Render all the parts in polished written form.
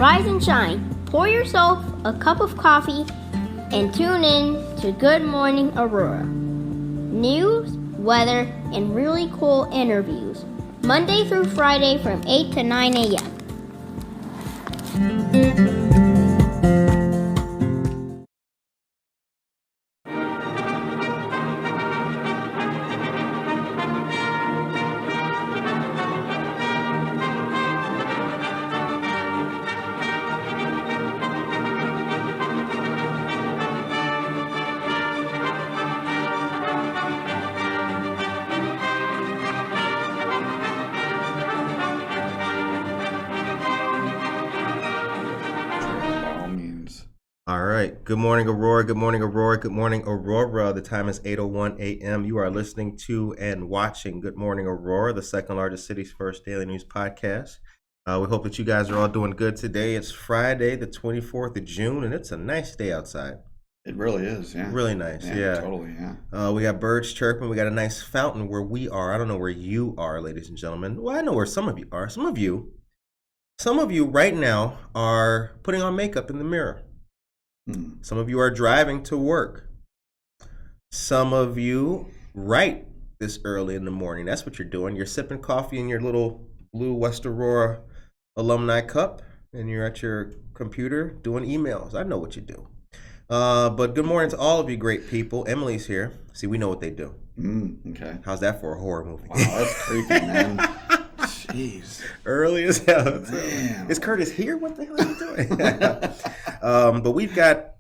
rise and shine. Pour yourself a cup of coffee and tune in to Good Morning Aurora. News, weather, and really cool interviews. Monday through Friday from 8 to 9 a.m. Good morning, Aurora. Good morning, Aurora. Good morning, Aurora. The time is 8:01 a.m. You are listening to and watching Good Morning Aurora, the second largest city's first daily news podcast. We hope that you guys are all doing good today. It's Friday, the 24th of June, and it's a nice day outside. It really is, yeah. Really nice, yeah. Totally, yeah. We got birds chirping. We got a nice fountain where we are. I don't know where you are, ladies and gentlemen. Well, I know where some of you are. Some of you right now are putting on makeup in the mirror. Some of you are driving to work. Some of you right this early in the morning. That's what you're doing. You're sipping coffee in your little blue West Aurora alumni cup, and you're at your computer doing emails. I know what you do. But good morning to all of you great people. Emily's here. See, we know what they do. Okay. How's that for a horror movie? Wow, that's creepy, man. Jeez. Early as hell. Damn. Is Curtis here? What the hell are you doing? But we've got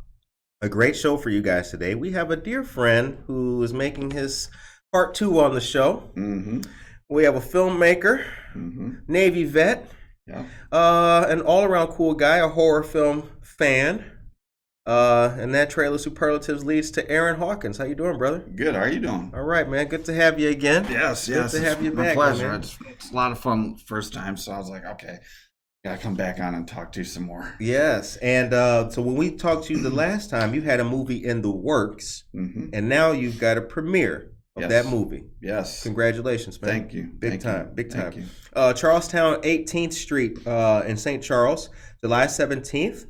a great show for you guys today. We have a dear friend who is making his part 2 on the show. Mm-hmm. We have a filmmaker, Navy vet, an all-around cool guy, a horror film fan. And that trailer superlatives leads to Aaron Hawkins. How you doing, brother? Good. How are you doing? All right, man. Good to have you again. Yes. Good to have you back. My pleasure. Man. It's a lot of fun first time, so I was like, okay, gotta come back on and talk to you some more. Yes, and so when we talked to you the last time, you had a movie in the works, and now you've got a premiere of that movie. Yes. Congratulations, man. Thank you. Big time. Thank you. Charlestown 18th Street in St. Charles, July 17th.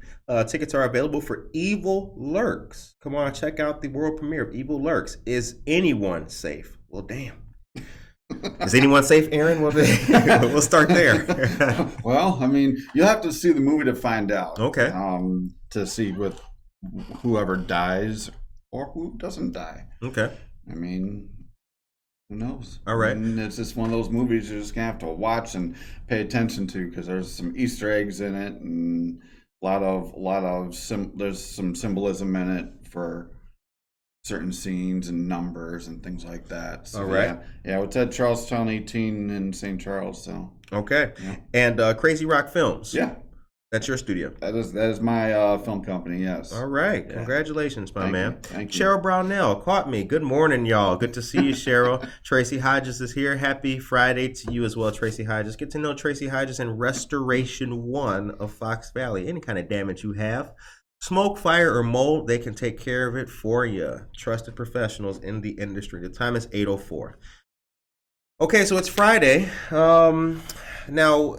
Tickets are available for Evil Lurks. Come on, check out the world premiere of Evil Lurks. Is anyone safe? Well, damn. Is anyone safe, Aaron? We'll start there. Well, I mean, you'll have to see the movie to find out. Okay. To see with whoever dies or who doesn't die. Okay. I mean, who knows? All right. And it's just one of those movies you're just going to have to watch and pay attention to because there's some Easter eggs in it and there's some symbolism in it for certain scenes and numbers and things like that. So, all right. Yeah, it's at Charlestown 18 in St. Charles. So okay. Yeah. And Crazy Rock Films. Yeah. That's your studio. That is my film company, yes. All right. Yeah. Congratulations, my man. Thank you. Cheryl Brownell caught me. Good morning, y'all. Good to see you, Cheryl. Tracy Hodges is here. Happy Friday to you as well, Tracy Hodges. Get to know Tracy Hodges in Restoration 1 of Fox Valley. Any kind of damage you have, smoke, fire, or mold, they can take care of it for you. Trusted professionals in the industry. The time is 8:04. Okay, so it's Friday. Now,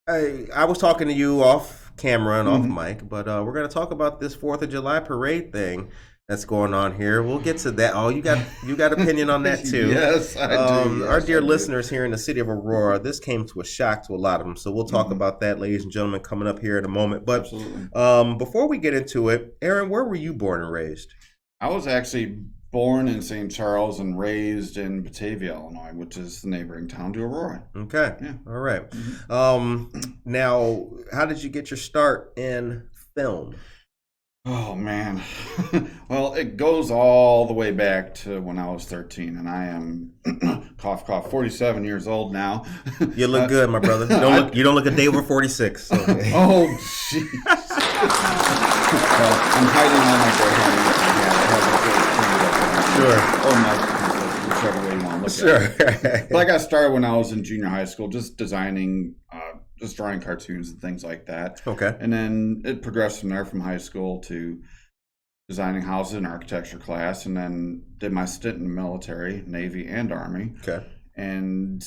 I was talking to you off camera and off mic, but we're going to talk about this 4th of July parade thing that's going on here. We'll get to that. Oh, you got opinion on that too. Yes, I do. Our dear listeners here in the city of Aurora, this came to a shock to a lot of them. So we'll talk about that, ladies and gentlemen, coming up here in a moment. But before we get into it, Aaron, where were you born and raised? I was actually born in St. Charles and raised in Batavia, Illinois, which is the neighboring town to Aurora. Okay. Yeah. All right. Now, how did you get your start in film? Oh, man. Well, it goes all the way back to when I was 13, and I am, cough, cough, 47 years old now. You look good, my brother. You don't look a day over 46. So. Oh, jeez. Well, I'm hiding all my gray hair. Or my, whichever way you want to look at it. But I got started when I was in junior high school, just drawing cartoons and things like that. Okay. And then it progressed from there from high school to designing houses in architecture class, and then did my stint in the military, Navy and Army. Okay. And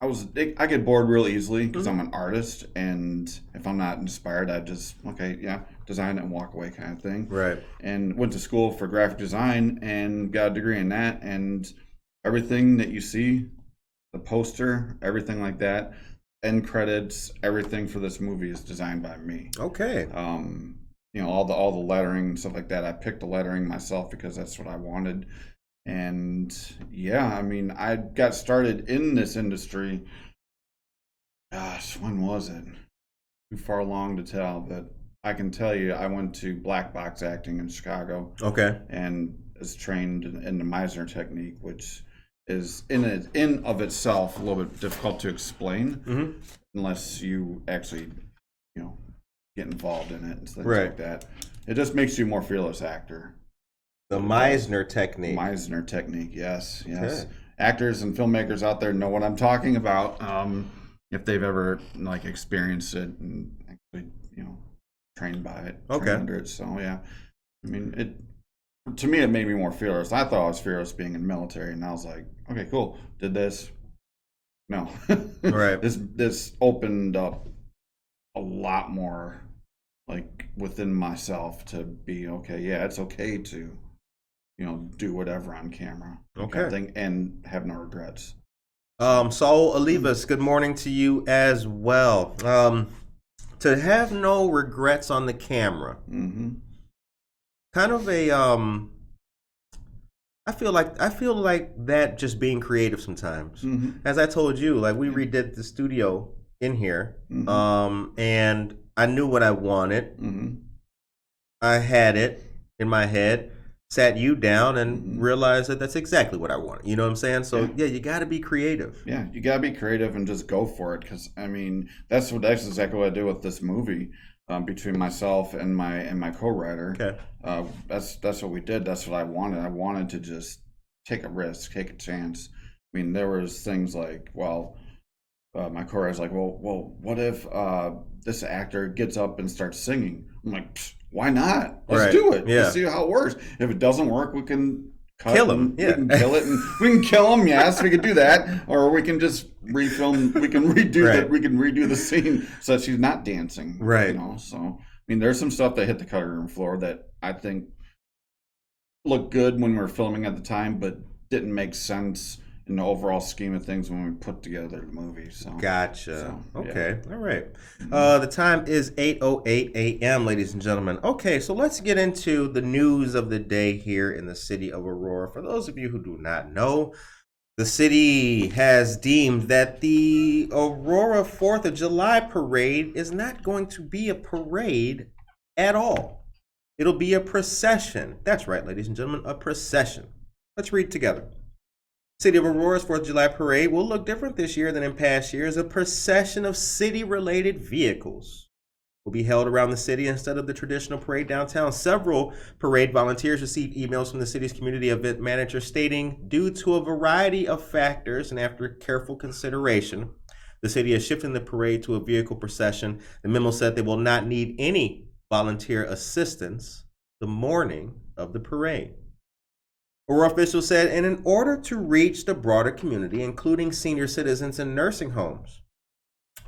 I get bored real easily because I'm an artist, and if I'm not inspired, I just design it and walk away kind of thing. Right. And went to school for graphic design and got a degree in that, and everything that you see, the poster, everything like that, end credits, everything for this movie is designed by me. Okay. All the lettering and stuff like that. I picked the lettering myself because that's what I wanted. And I got started in this industry. Gosh, when was it? Too far along to tell, but I can tell you I went to black box acting in Chicago. Okay. And is trained in the Meisner technique, which is in of itself a little bit difficult to explain unless you actually, get involved in it and things like that. It just makes you a more fearless actor. The Meisner technique. Meisner technique, yes. Okay. Actors and filmmakers out there know what I'm talking about. If they've ever experienced it and actually, trained by it, trained under it. So yeah, I mean, to me, it made me more fearless. I thought I was fearless being in the military, and I was like, okay, cool. Did this? No. Right. This opened up a lot more, within myself to be okay. Yeah, it's okay to, do whatever on camera. Okay. Kind of thing, and have no regrets. Saul Olivas, good morning to you as well. To have no regrets on the camera. Mm-hmm. Kind of a I feel like that just being creative sometimes. Mm-hmm. As I told you, we redid the studio in here, and I knew what I wanted. Mm-hmm. I had it in my head, sat you down, and realized that that's exactly what I wanted. You know what I'm saying? So you got to be creative. Yeah, you got to be creative and just go for it. Because that's exactly what I did with this movie. Between myself and my co-writer, that's what we did. That's what I wanted. I wanted to just take a risk, take a chance. There was things my co-writer's like, well, what if this actor gets up and starts singing? I'm like, why not? Let's do it. Yeah. Let's see how it works. If it doesn't work, we can kill him. We can kill it, and we can kill him. Yes, we can do that, or we can just refilm. We can redo it. We can redo the scene so that she's not dancing. Right. So there's some stuff that hit the cutting room floor that I think looked good when we were filming at the time, but didn't make sense in the overall scheme of things when we put together the movie. So gotcha. Okay. All right. The time is 8:08 a.m., ladies and gentlemen. Okay, so let's get into the news of the day here in the city of Aurora. For those of you who do not know, the city has deemed that the Aurora 4th of July parade is not going to be a parade at all. It'll be a procession. That's right, ladies and gentlemen, a procession. Let's read together. City of Aurora's 4th of July parade will look different this year than in past years. A procession of city-related vehicles will be held around the city instead of the traditional parade downtown. Several parade volunteers received emails from the city's community event manager stating, due to a variety of factors and after careful consideration, the city is shifting the parade to a vehicle procession. The memo said they will not need any volunteer assistance the morning of the parade. Aurora officials said, and in order to reach the broader community, including senior citizens and nursing homes,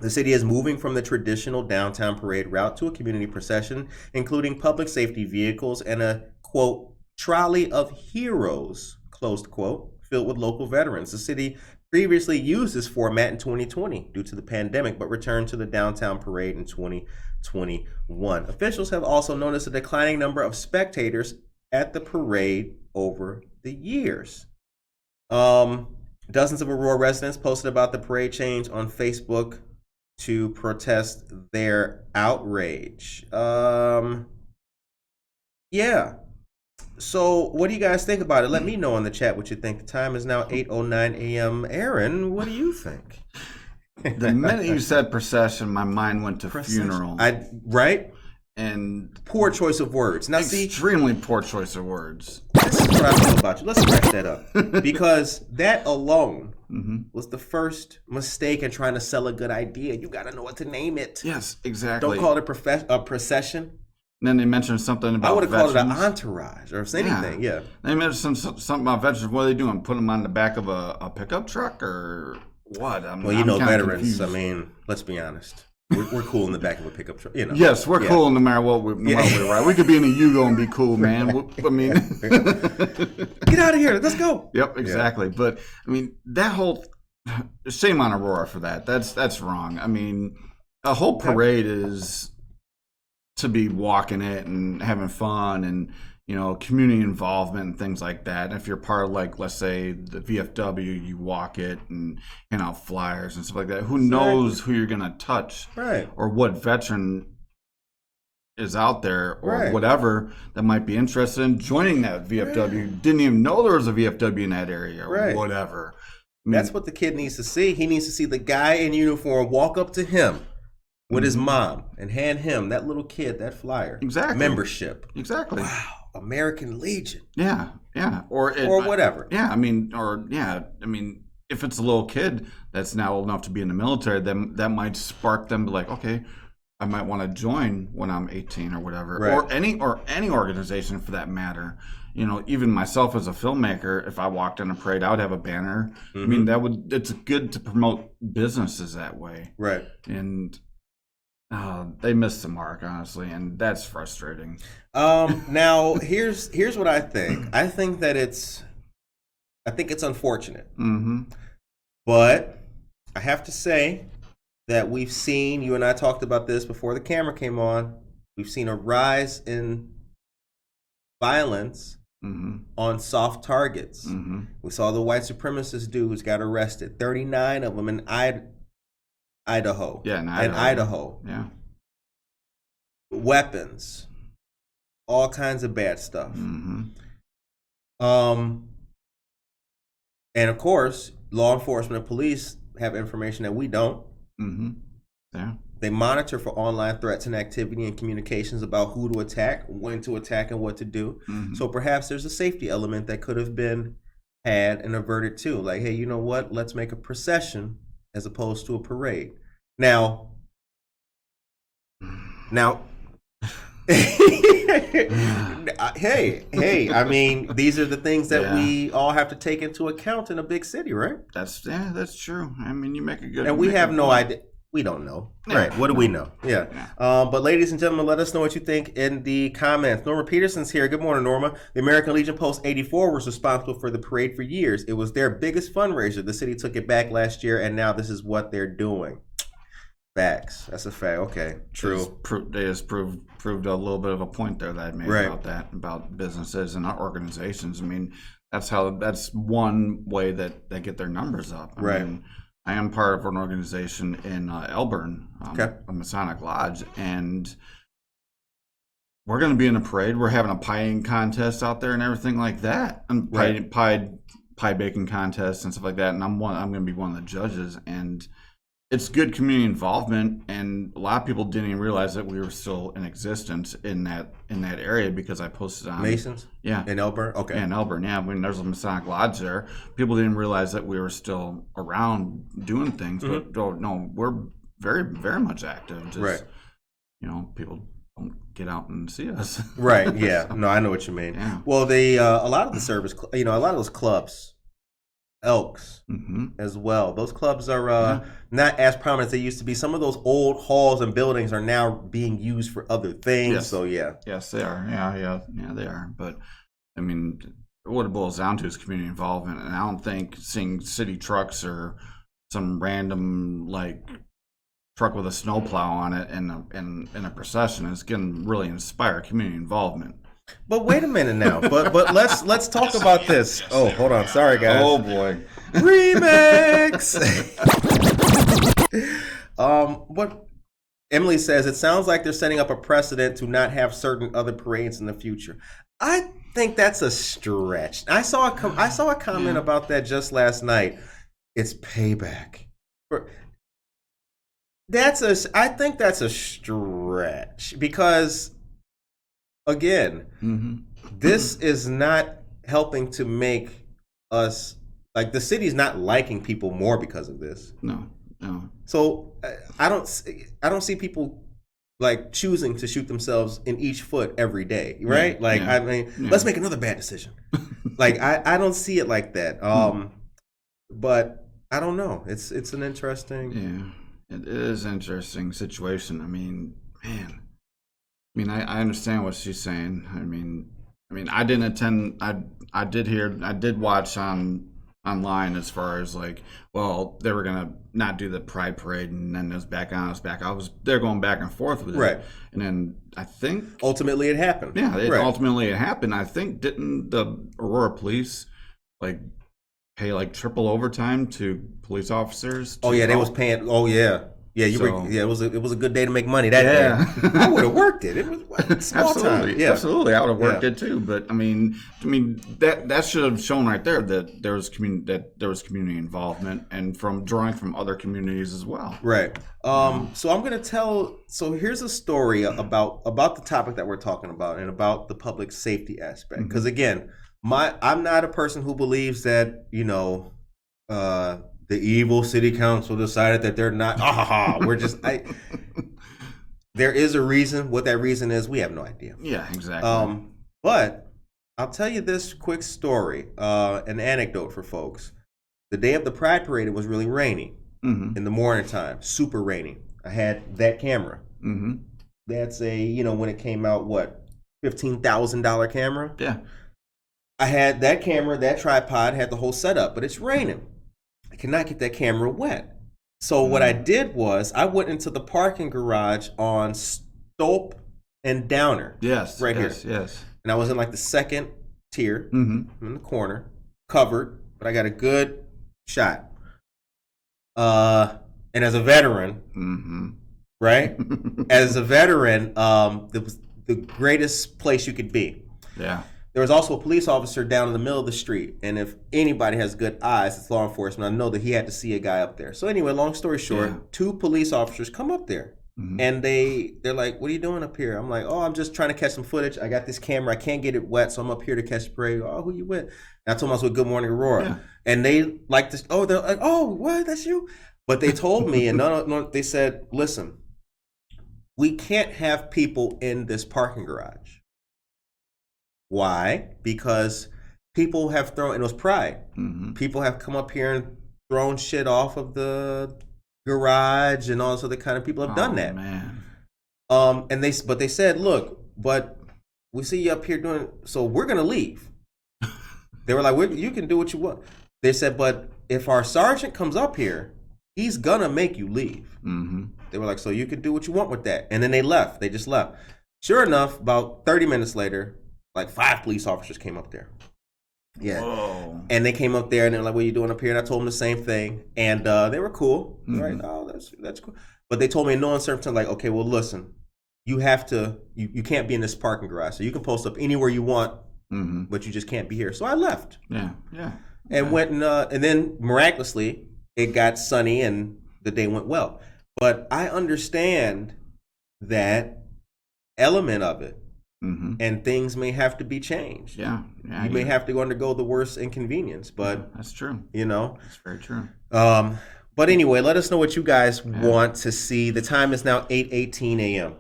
the city is moving from the traditional downtown parade route to a community procession, including public safety vehicles and a, quote, trolley of heroes, closed quote, filled with local veterans. The city previously used this format in 2020 due to the pandemic, but returned to the downtown parade in 2021. Officials have also noticed a declining number of spectators at the parade over the years. Dozens of Aurora residents posted about the parade change on Facebook to protest their outrage. Yeah. So what do you guys think about it? Let me know in the chat what you think. The time is now 8:09 a.m. Aaron, what do you think? The minute you said procession, my mind went to funeral. Right? And poor choice of words. Now, extremely poor choice of words. This is what I feel about you. Let's scratch that up. Because that alone was the first mistake in trying to sell a good idea. You got to know what to name it. Yes, exactly. Don't call it a procession. And then they mentioned something about I would have called it an veterans. entourage or anything, yeah. They mentioned something about veterans. What are they doing? Put them on the back of a pickup truck or what? Well, you know, veterans. Confused. I mean, let's be honest. We're cool in the back of a pickup truck. You know. Yes, we're cool no matter what we're right. We could be in a Yugo and be cool, man. I mean, get out of here. Let's go. Yep, exactly. Yeah. But I mean, that whole shame on Aurora for that. That's wrong. I mean, a whole parade is to be walking it and having fun and, you know, community involvement and things like that. And if you're part of, like, let's say the VFW, you walk it and hand out flyers and stuff like that. Who knows who you're going to touch, right? Or what veteran is out there or whatever that might be interested in joining that VFW. Didn't even know there was a VFW in that area or whatever. I mean, that's what the kid needs to see. He needs to see the guy in uniform walk up to him with his mom and hand him, that little kid, that flyer. Exactly. Membership. Exactly. Wow. American Legion. Yeah. Or whatever. Yeah. I mean, if it's a little kid that's now old enough to be in the military, then that might spark them to like, okay, I might want to join when I'm 18 or whatever. Right. Or any organization for that matter. You know, even myself as a filmmaker, if I walked in a parade, I would have a banner. I mean, it's good to promote businesses that way. Right. And they missed the mark, honestly, and that's frustrating. Now, here's what I think. I think it's unfortunate. But I have to say that we've seen, you and I talked about this before the camera came on, we've seen a rise in violence on soft targets. We saw the white supremacist dudes got arrested, 39 of them in Idaho. Yeah, in Idaho. Yeah. Weapons. All kinds of bad stuff. And of course, law enforcement and police have information that we don't. Yeah. They monitor for online threats and activity and communications about who to attack, when to attack, and what to do. So perhaps there's a safety element that could have been had and averted too. Like, hey, you know what? Let's make a procession as opposed to a parade. Now, hey, I mean, these are the things that we all have to take into account in a big city, right? That's true. I mean, you make a good. And we have no idea. We don't know. Right. What do we know? Yeah. But ladies and gentlemen, let us know what you think in the comments. Norma Peterson's here. Good morning, Norma. The American Legion Post 84 was responsible for the parade for years. It was their biggest fundraiser. The city took it back last year, and now this is what they're doing. Facts. That's a fact. Okay. True. They just proved a little bit of a point there that I made about businesses and organizations. I mean, that's one way that they get their numbers up. I mean, I am part of an organization in Elburn, a Masonic Lodge, and we're going to be in a parade. We're having a pieing contest out there and everything like that, and pie baking contests and stuff like that. And I'm going to be one of the judges, and it's good community involvement. And a lot of people didn't even realize that we were still in existence in that area because I posted on Masons. Yeah, in Elburn. Okay, in Elburn. Yeah, when there's a Masonic Lodge there, people didn't realize that we were still around doing things. But no, we're very, very much active. Just, you know, people don't get out and see us. Right. Yeah. No, I know what you mean. Yeah. Well, they a lot of the service, a lot of those clubs. Elks as well. Those clubs are not as prominent as they used to be. Some of those old halls and buildings are now being used for other things. Yes. So yes, they are. Yeah, they are. But I mean, what it boils down to is community involvement, and I don't think seeing city trucks or some random truck with a snowplow on it in a procession is going to really inspire community involvement. But wait a minute now. But let's talk about this. Oh, hold on. Sorry, guys. Oh boy. Remix. What Emily says, it sounds like they're setting up a precedent to not have certain other parades in the future. I think that's a stretch. I saw a comment about that just last night. It's payback. I think that's a stretch because, again, this is not helping to make us, the city's not liking people more because of this. No. So I don't see people choosing to shoot themselves in each foot every day, right? Let's make another bad decision. I don't see it like that. But I don't know. It's an interesting. Yeah, it is an interesting situation. I mean, man. I mean, I understand what she's saying. I mean, I didn't attend. I did watch online as far as like, well, they were gonna not do the Pride Parade, and then it was back on. They're going back and forth with it. Right. And then I think ultimately it happened. Yeah, right. Ultimately it happened. I think didn't the Aurora police like pay like triple overtime to police officers? Oh yeah, they was paying. Oh yeah. Yeah, it was a good day to make money that day. I would have worked it. It was small absolutely, time. Yeah, absolutely. I would have worked it too. But I mean that should have shown right there that there was community involvement and drawing from other communities as well. Right. So I'm gonna tell. So here's a story about the topic that we're talking about and about the public safety aspect. Because again, I'm not a person who believes that the evil city council decided that they're not. We're just. There is a reason. What that reason is, we have no idea. Yeah, exactly. But I'll tell you this quick story, an anecdote for folks. The day of the Pride Parade, it was really rainy in the morning time, super rainy. I had that camera. That's when it came out, what, $15,000 camera? Yeah. I had that camera, that tripod, had the whole setup, but it's raining. I cannot get that camera wet. So what I did was I went into the parking garage on Stolp and Downer. Yes. Right here. Yes. And I was in like the second tier in the corner, covered, but I got a good shot. And as a veteran, right? As a veteran, it was the greatest place you could be. Yeah. There was also a police officer down in the middle of the street, and if anybody has good eyes, it's law enforcement. I know that he had to see a guy up there. So anyway, long story short, 2 police officers come up there, and they're like, "What are you doing up here?" I'm like, "Oh, I'm just trying to catch some footage. I got this camera. I can't get it wet, so I'm up here to catch the parade." "Oh, who you with?" And I told them I was with Good Morning Aurora, and they like this. Oh, they're like, "Oh, what? That's you?" But they told me, and no, they said, "Listen, we can't have people in this parking garage." Why? Because people have thrown, and it was Pride. People have come up here and thrown shit off of the garage, and all this other kind of people have done that. Man. And they said, "Look, but we see you up here doing, so we're gonna leave." They were like, "You can do what you want." They said, "But if our sergeant comes up here, he's gonna make you leave." They were like, "So you can do what you want with that." And then they left. They just left. Sure enough, about 30 minutes later, like 5 police officers came up there. Yeah. Whoa. And they came up there and they were like, "What are you doing up here?" And I told them the same thing. And they were cool. Right? "Oh, that's cool." But they told me in no uncertain terms, like, "Okay, well, listen, you have to, you can't be in this parking garage. So you can post up anywhere you want, but you just can't be here." So I left. Yeah. And went and then miraculously it got sunny and the day went well. But I understand that element of it. And things may have to be changed. Yeah. You may have to undergo the worst inconvenience, but that's true. That's very true. But anyway, let us know what you guys want to see. The time is now 8:18 a.m.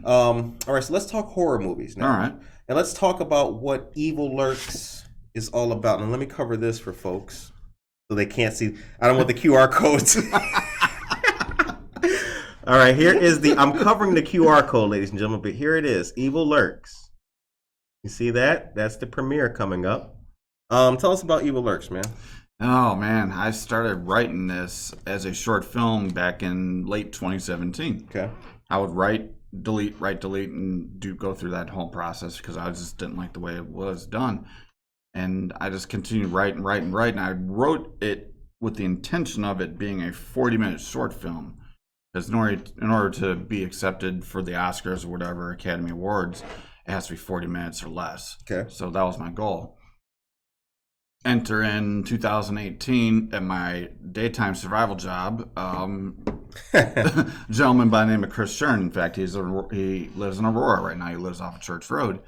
All right, so let's talk horror movies now. All right. And let's talk about what Evil Lurks is all about. And let me cover this for folks so they can't see. I don't want the QR codes. All right, I'm covering the QR code, ladies and gentlemen, but here it is, Evil Lurks. You see that? That's the premiere coming up. Tell us about Evil Lurks, man. Oh, man, I started writing this as a short film back in late 2017. Okay. I would write, delete, and go through that whole process because I just didn't like the way it was done. And I just continued writing. And I wrote it with the intention of it being a 40-minute short film. Because in order to be accepted for the Oscars or whatever Academy Awards, it has to be 40 minutes or less. Okay. So that was my goal. Enter in 2018 at my daytime survival job. A gentleman by the name of Chris Shern. In fact, he lives in Aurora right now. He lives off of Church Road.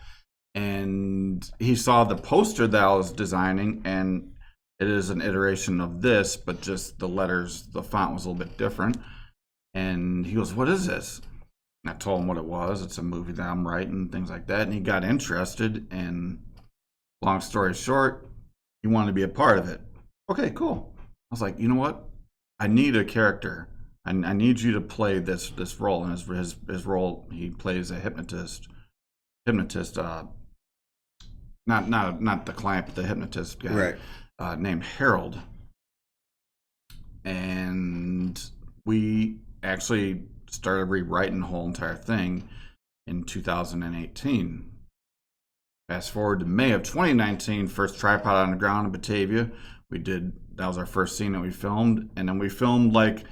And he saw the poster that I was designing, and it is an iteration of this, but just the letters, the font was a little bit different. And he goes, "What is this?" And I told him what it was. It's a movie that I'm writing, things like that. And he got interested, and long story short, he wanted to be a part of it. Okay, cool. I was like, you know what? I need a character. I need you to play this role. And his role, he plays a hypnotist. Not the client, but the hypnotist guy, right? Named Harold. And we actually started rewriting the whole entire thing in 2018. Fast forward to May of 2019, first tripod on the ground in Batavia. That was our first scene that we filmed, and then we filmed like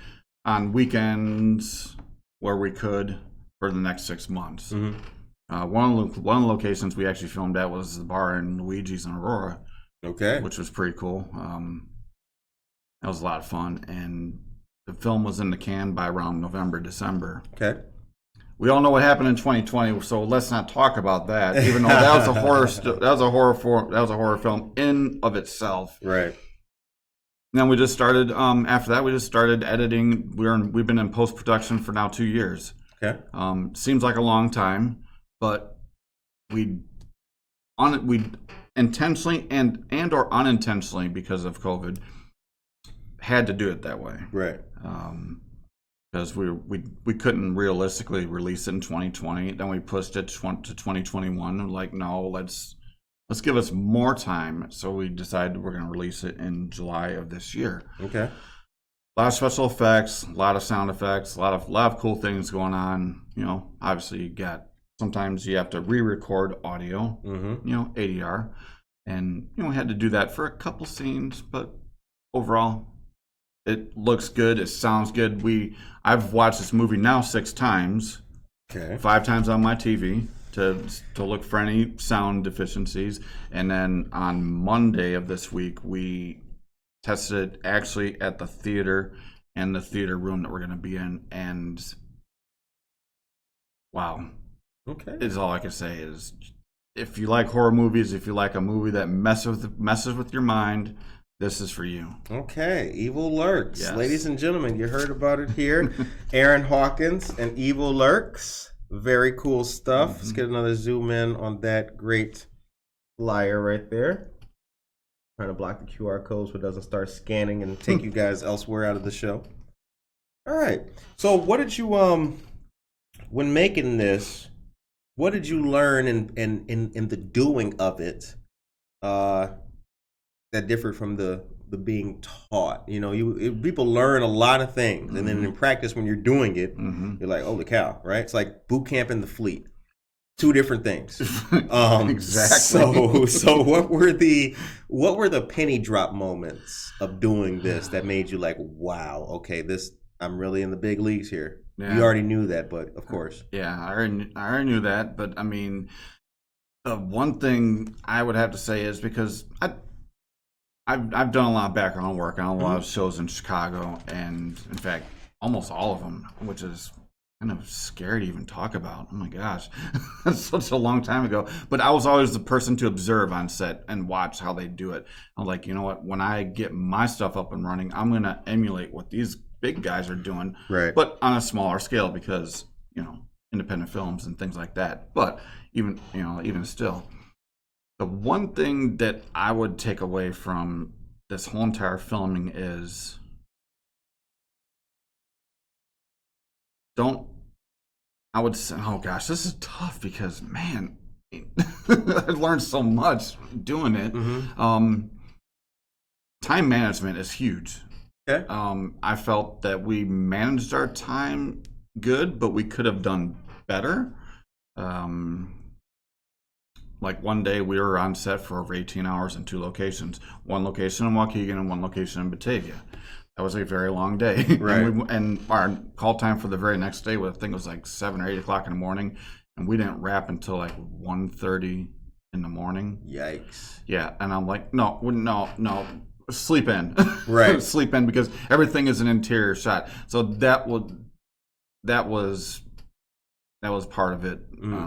on weekends where we could for the next 6 months. Mm-hmm. One of the locations we actually filmed at was the bar in Luigi's in Aurora. Okay. Which was pretty cool. That was a lot of fun, and the film was in the can by around November, December. Okay. We all know what happened in 2020, so let's not talk about that. Even though that was a horror film in of itself. Right. Then we just started. After that, we just started editing. We've been in post production for now 2 years. Okay. Seems like a long time, but we intentionally and or unintentionally, because of COVID, had to do it that way. Right. Because we couldn't realistically release it in 2020. Then we pushed it to 2021. And like, no, let's give us more time. So we decided we're going to release it in July of this year. Okay. A lot of special effects, a lot of sound effects, a lot of cool things going on. You know, obviously sometimes you have to re-record audio. Mm-hmm. You know, ADR, and had to do that for a couple scenes, but overall, it looks good. It sounds good. I've watched this movie now 6 times. Okay. 5 times on my TV to look for any sound deficiencies. And then on Monday of this week, we tested it actually at the theater and the theater room that we're going to be in. And wow. Okay. Is all I can say is, if you like horror movies, if you like a movie that messes with your mind, this is for you. Okay, Evil Lurks. Yes. Ladies and gentlemen, you heard about it here. Aaron Hawkins and Evil Lurks. Very cool stuff. Mm-hmm. Let's get another zoom in on that great flyer right there. Trying to block the QR code so it doesn't start scanning and take you guys elsewhere out of the show. All right. So what did you, when making this, what did you learn in the doing of it? That differed from the being taught. People learn a lot of things, mm-hmm. and then in practice, when you're doing it, mm-hmm. you're like, "Holy cow!" Right? It's like boot camp and the fleet, 2 different things. Exactly. So what were the penny drop moments of doing this that made you like, "Wow, okay, I'm really in the big leagues here." Yeah. You already knew that, but of course, yeah, I already knew that. But I mean, one thing I would have to say is, because I've done a lot of background work on a lot of shows in Chicago, and in fact, almost all of them, which is kind of scary to even talk about. Oh my gosh, that's such a long time ago. But I was always the person to observe on set and watch how they do it. I'm like, you know what? When I get my stuff up and running, I'm going to emulate what these big guys are doing, right? But on a smaller scale, because independent films and things like that. But even still. The one thing that I would take away from this whole entire filming is, I would say, oh gosh, this is tough because, man, I've learned so much doing it. Mm-hmm. Time management is huge. Okay. I felt that we managed our time good, but we could have done better. Like one day we were on set for over 18 hours in 2 locations. One location in Waukegan and one location in Batavia. That was a very long day. Right. And our call time for the very next day, I think it was like 7 or 8 o'clock in the morning. And we didn't wrap until like 1:30 in the morning. Yikes. Yeah. And I'm like, no, sleep in. Right. Sleep in, because everything is an interior shot. So that was part of it,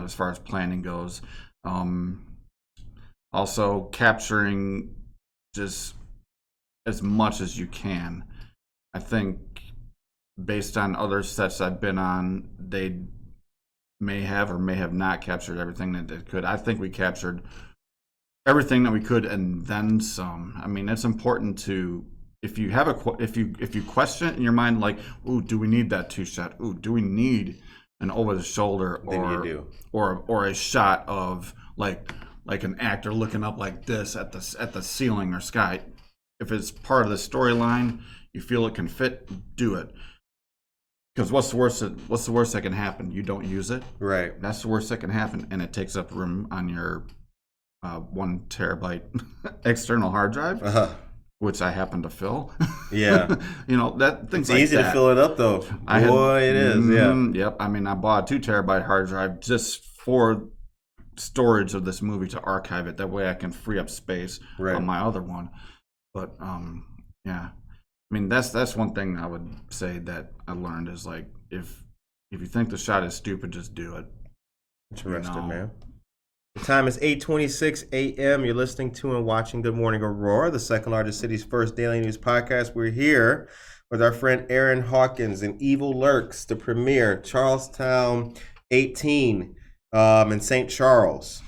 as far as planning goes. Also capturing just as much as you can. I think based on other sets I've been on, they may have or may have not captured everything that they could. I think we captured everything that we could and then some. I mean, it's important to if you have if you question it in your mind, like, ooh, do we need that 2-shot? Ooh, do we need an over the shoulder or a shot of like an actor looking up like this at the ceiling or sky? If it's part of the storyline, you feel it can fit, do it. Because what's the worst that can happen? You don't use it. Right. That's the worst that can happen, and it takes up room on your 1 terabyte external hard drive, which I happen to fill. Yeah. That things like that. It's easy to fill it up, though. It is. Yeah. Yep. I mean, I bought a 2 terabyte hard drive just for storage of this movie to archive it. That way, I can free up space on my other one. But yeah. I mean, that's one thing I would say that I learned is, like, if you think the shot is stupid, just do it. Interesting, man. The time is 8:26 a.m. You're listening to and watching Good Morning Aurora, the second largest city's first daily news podcast. We're here with our friend Aaron Hawkins and Evil Lurks to premiere Charlestown 18 in St. Charles.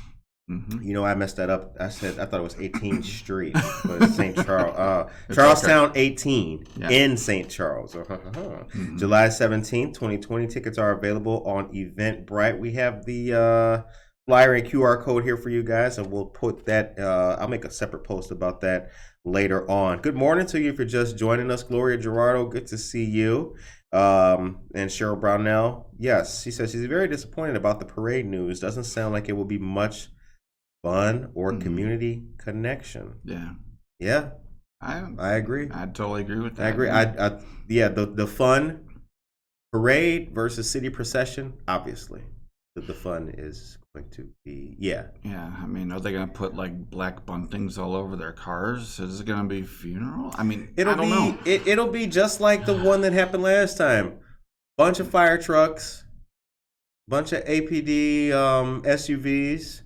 Mm-hmm. I messed that up. I thought it was 18th Street, but it's St. Charles. Charlestown 18 in St. Charles. Mm-hmm. July 17th, 2020. Tickets are available on Eventbrite. We have the flyer and QR code here for you guys, and we'll put that. I'll make a separate post about that later on. Good morning to you if you're just joining us. Gloria Gerardo, good to see you. And Cheryl Brownell, yes, she says she's very disappointed about the parade news. Doesn't sound like it will be much fun or community connection. Yeah. I agree. I totally agree with that. I agree. The fun parade versus city procession, obviously. The fun is going to be Yeah, I mean, are they going to put like black buntings all over their cars? Is it going to be a funeral? I mean, I don't know. It'll be just like the one that happened last time. Bunch of fire trucks, bunch of APD SUVs,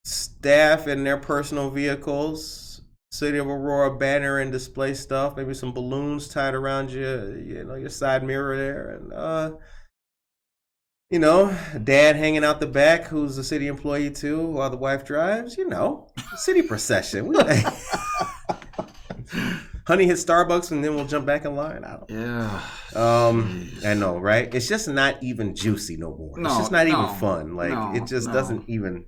staff in their personal vehicles, City of Aurora banner and display stuff, maybe some balloons tied around your side mirror there, and dad hanging out the back who's a city employee too while the wife drives, city procession. Honey hit Starbucks and then we'll jump back in line. I know, right? It's just not even juicy no more. It's just not even fun. It just doesn't even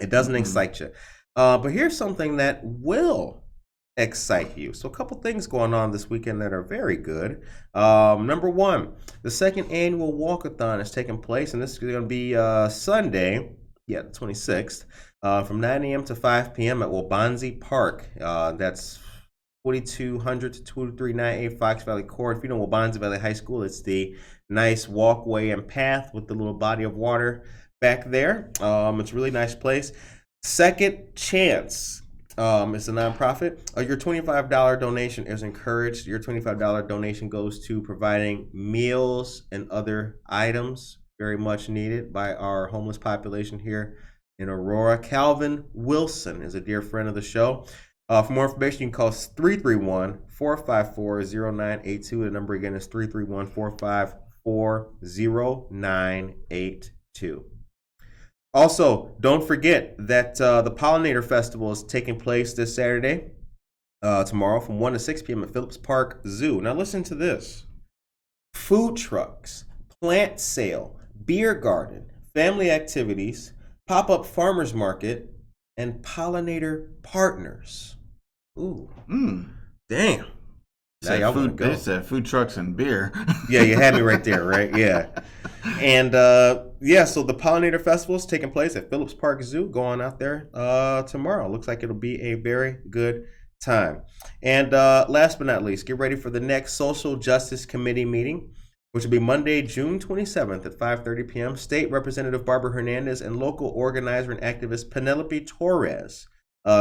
it doesn't excite you. But here's something that will excite you. So a couple things going on this weekend that are very good. Number one, the second annual walkathon is taking place, and this is going to be Sunday, the 26th, from 9 a.m. to 5 p.m. at Waubonsie Park. That's 4200 to 2398 Fox Valley Court. If you know Waubonsie Valley High School, it's the nice walkway and path with the little body of water back there. It's a really nice place. Second Chance. It's a nonprofit. Your $25 donation is encouraged. Your $25 donation goes to providing meals and other items very much needed by our homeless population here in Aurora. Calvin Wilson is a dear friend of the show. For more information, you can call 331-454-0982. The number again is 331-454-0982. Also, don't forget that the Pollinator Festival is taking place this Saturday, tomorrow from 1 to 6 p.m. at Phillips Park Zoo. Now listen to this. Food trucks, plant sale, beer garden, family activities, pop-up farmers market, and pollinator partners. Ooh. Damn. Now y'all want to go. They said food trucks and beer. Yeah, you had me right there, right? Yeah. And so the Pollinator Festival is taking place at Phillips Park Zoo. Go on out there tomorrow. Looks like it'll be a very good time. And last but not least, get ready for the next Social Justice Committee meeting, which will be Monday, June 27th at 5:30 p.m. State Representative Barbara Hernandez and local organizer and activist Penelope Torres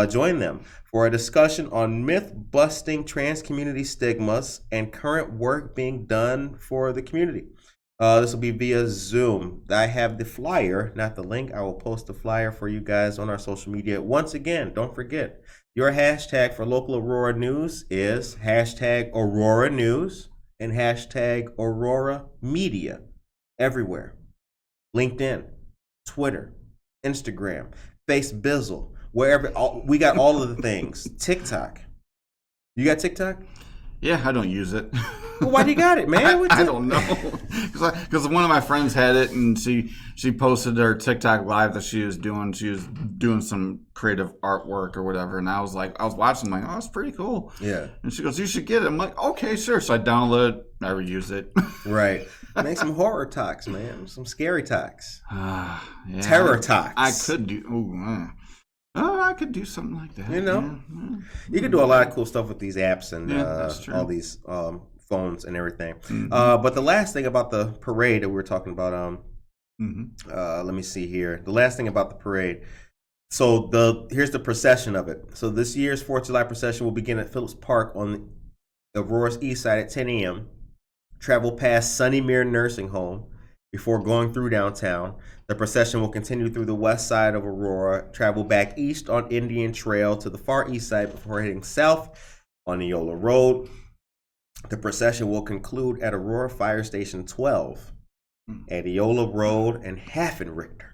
join them for a discussion on myth-busting trans community stigmas and current work being done for the community. This will be via Zoom. I have the flyer, not the link. I will post the flyer for you guys on our social media. Once again, don't forget, your hashtag for local Aurora news is hashtag Aurora News and hashtag Aurora Media everywhere. LinkedIn, Twitter, Instagram, FaceBizzle, wherever. We got all of the things. TikTok. You got TikTok? Yeah, I don't use it. Well, why do you got it, man? I don't know. Because one of my friends had it, and she posted her TikTok live that she was doing. She was doing some creative artwork or whatever, and I was watching, like, oh, it's pretty cool. Yeah. And she goes, you should get it. I'm like, okay, sure. So I download it, never use it. Right. Make some horror talks, man. Some scary talks. Yeah, Terror talks. I could do. Oh, I could do something like that. You know, yeah. You can do a lot of cool stuff with these apps and all these phones and everything. Mm-hmm. But the last thing about the parade that we were talking about, let me see here. The last thing about the parade. So here's the procession of it. So this year's 4th of July procession will begin at Phillips Park on Aurora's east side at 10 a.m. Travel past Sunnymere Nursing Home before going through downtown. The procession will continue through the west side of Aurora, travel back east on Indian Trail to the far east side before heading south on Neola Road. The procession will conclude at Aurora Fire Station 12 at Neola Road and Haffenrichter.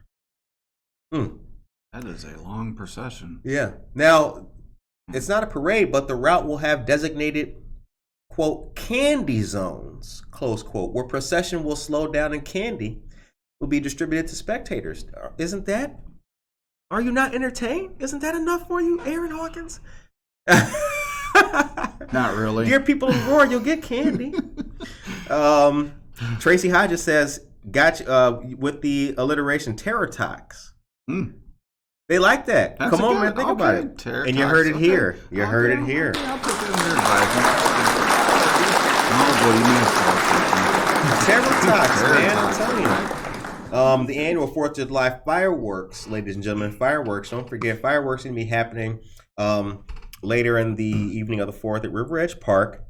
That is a long procession. Yeah. Now, it's not a parade, but the route will have designated, quote, candy zones, close quote, where procession will slow down and candy will be distributed to spectators. Isn't that? Are you not entertained? Isn't that enough for you, Aaron Hawkins? Not really. Dear people of Aurora, you'll get candy. Tracy Hodges says, got you, with the alliteration, terror talks. They like that. That's Come on, man, think about it. And you heard it here. You heard it here. I'll put that in there, Terror talks, man. I'm telling you. The annual 4th of July fireworks, ladies and gentlemen, fireworks. Don't forget, fireworks are going to be happening later in the evening of the 4th at River Edge Park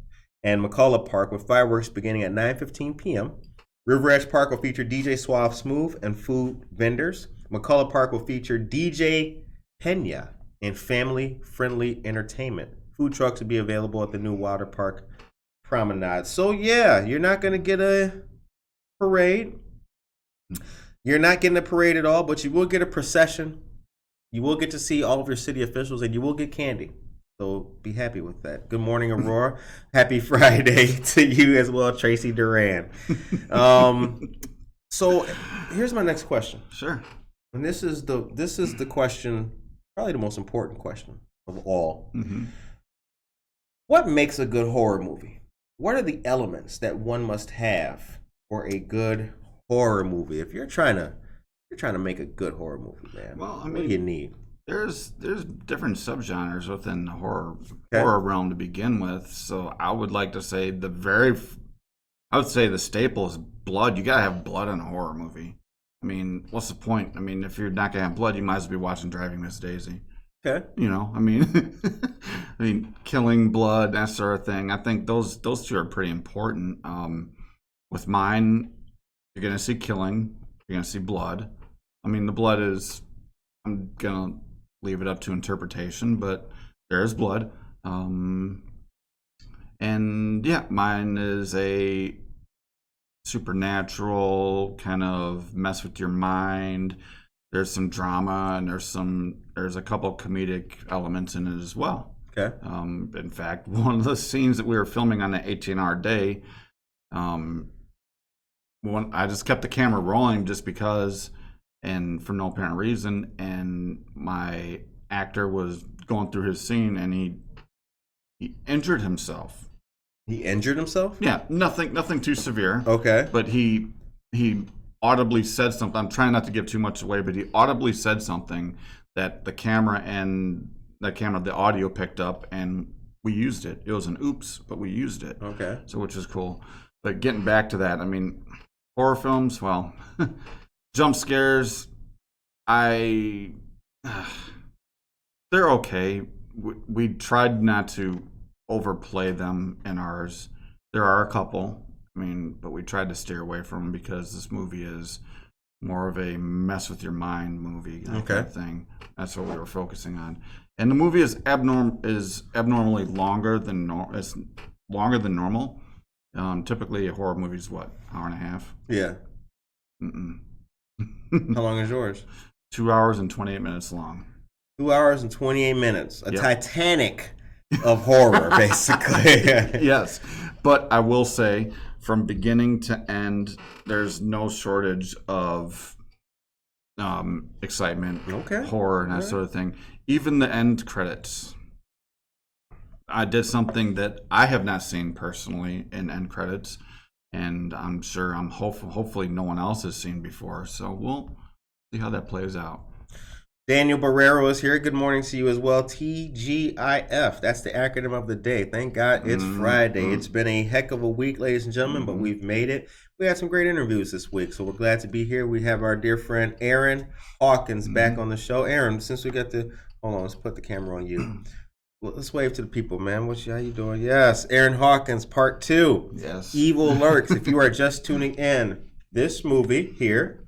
and McCullough Park, with fireworks beginning at 9:15 p.m. River Edge Park will feature DJ Suave Smooth and food vendors. McCullough Park will feature DJ Pena and family-friendly entertainment. Food trucks will be available at the new Water Park Promenade. So, yeah, you're not going to get a parade. You're not getting a parade at all, but you will get a procession. You will get to see all of your city officials, and you will get candy. So be happy with that. Good morning, Aurora. Happy Friday to you as well, Tracy Duran. So here's my next question. Sure. And this is the question, probably the most important question of all. Mm-hmm. What makes a good horror movie? What are the elements that one must have for a good horror movie? If you're trying to make a good horror movie, man, well, I mean, what do you need? There's different subgenres within the horror realm to begin with. So I would like to say I would say the staple is blood. You gotta have blood in a horror movie. I mean, what's the point? I mean, if you're not gonna have blood, you might as well be watching Driving Miss Daisy. Okay. You know, I mean, killing, blood, that sort of thing. I think those two are pretty important. With mine, you're gonna see killing. You're gonna see blood. I mean, the blood is. I'm gonna leave it up to interpretation, but there is blood. And yeah, mine is a supernatural kind of mess with your mind. There's some drama and there's a couple comedic elements in it as well. Okay. In fact, one of the scenes that we were filming on the 18-hour day, I just kept the camera rolling just because, and for no apparent reason, and my actor was going through his scene and he injured himself. He injured himself? Yeah, nothing too severe. Okay. But he audibly said something. I'm trying not to give too much away, but he audibly said something that the the audio picked up, and we used it. It was an oops, but we used it. Okay. So, which is cool. But getting back to that, I mean, horror films, well, jump scares, they're okay. We tried not to overplay them in ours. There are a couple, but we tried to steer away from them because this movie is more of a mess with your mind movie kind of thing. That's what we were focusing on. And the movie is abnormally longer than it's longer than normal. Typically a horror movie is what, hour and a half? Yeah. How long is yours? 2 hours and 28 minutes long. 2 hours and 28 minutes. A Yep. Titanic of horror, basically. Yes, but I will say, from beginning to end, there's no shortage of excitement, horror, and that sort of thing. Even the end credits. I did something that I have not seen personally in end credits, and I'm sure hopefully no one else has seen before. So we'll see how that plays out. Daniel Barrero is here. Good morning to you as well. TGIF. That's the acronym of the day. Thank God it's Friday. It's been a heck of a week, ladies and gentlemen, but we've made it. We had some great interviews this week, so we're glad to be here. We have our dear friend Aaron Hawkins back on the show. Aaron, since we got the... Hold on, let's put the camera on you. Let's wave to the people, man. How you doing? Yes, Aaron Hawkins, part 2. Yes. Evil Lurks. If you are just tuning in, this movie here,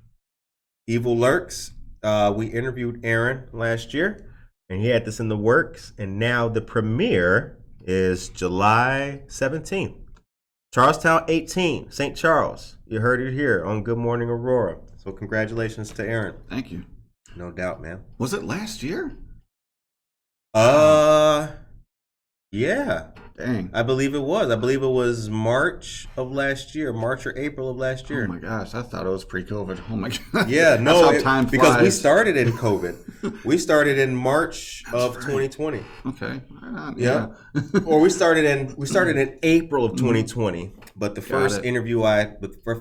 Evil Lurks, we interviewed Aaron last year, and he had this in the works, and now the premiere is July 17th. Charlestown 18, St. Charles. You heard it here on Good Morning Aurora. So congratulations to Aaron. Thank you. No doubt, man. Was it last year? Yeah. Dang. I believe it was. I believe it was March of last year, March or April of last year. Oh my gosh, I thought it was pre-COVID. Oh my god. Yeah, no, time flies. because we started in COVID. We started in March of 2020. Okay. Yeah. Or we started in April of 2020, but the first